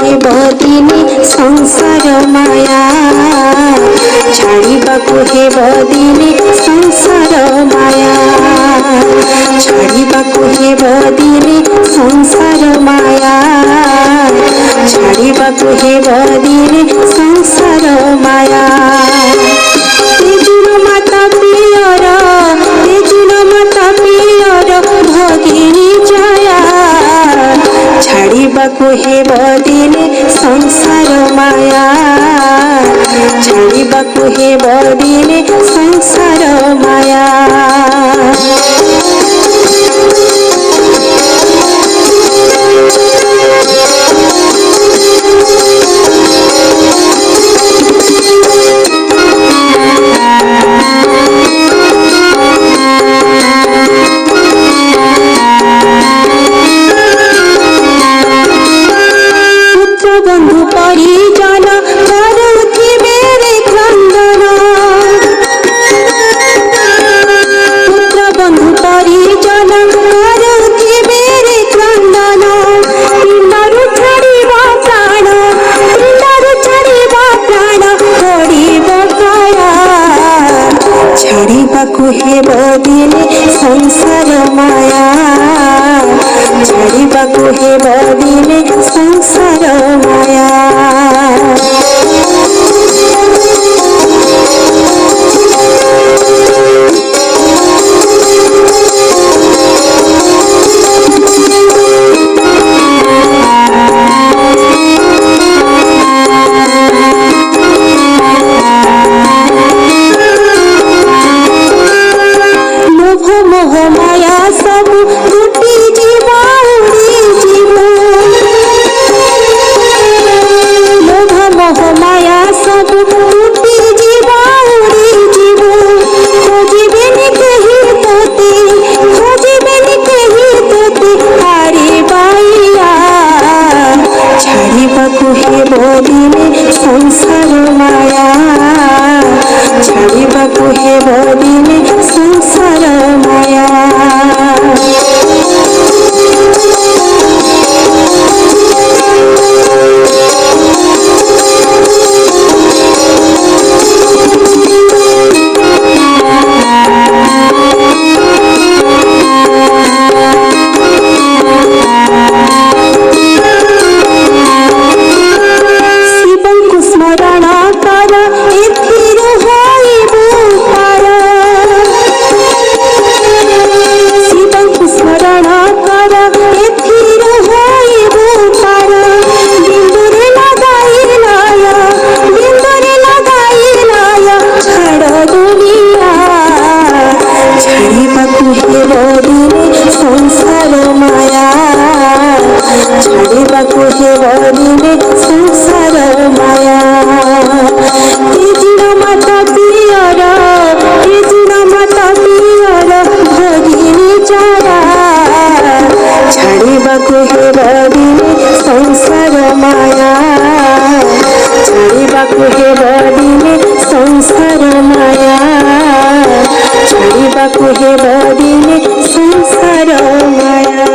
हेब दिने संसार माया छाड़िबाकु हेब दिने संसार माया छाड़िबाकु हेब दिने संसार माया छाड़िबाकु हेब दिने संसार माया तेजुर माता पियर भगिनी जया छाड़िबाकु हेब दिने संसार माया छाड़िबाकु हेब दिने संसार माया बंधु परिजन करुथिबे रे क्रंदन पुत्र बंधु परिजन करुथिबे रे क्रंदन पिंडरु छाड़िबा प्राण पड़िब काया छाड़िबाकु हेब दिने संसार माया छाड़िबाकु हेब दिने संसार माया लोभ मोह माया सब टूटी जीवा उड़ी जीव लोभ मोह माया सब टूटी जीवा उड़ी जीव खोजिबेनि कही तोते हारी बाइया छाड़िबाकु हेब दिने संसार माया छाड़िबाकु हेब दिने संसार माया शिवंकु स्मरण कर एथिर होइबु पार शिवंकु स्मरण कर एथिर होइबु पार बिंदुरे लगाई लाया छाड़ दुनिया छाड़िबाकु हेब दिने संसार माया छाड़िबाकु हेब दिने संसार माया तेजुर माता पियर भगिनी जया छाड़िबाकु हेब दिने संसार माया छाड़िबाकु हेब दिने संसार माया छाड़िबाकु हेब दिने संसार माया।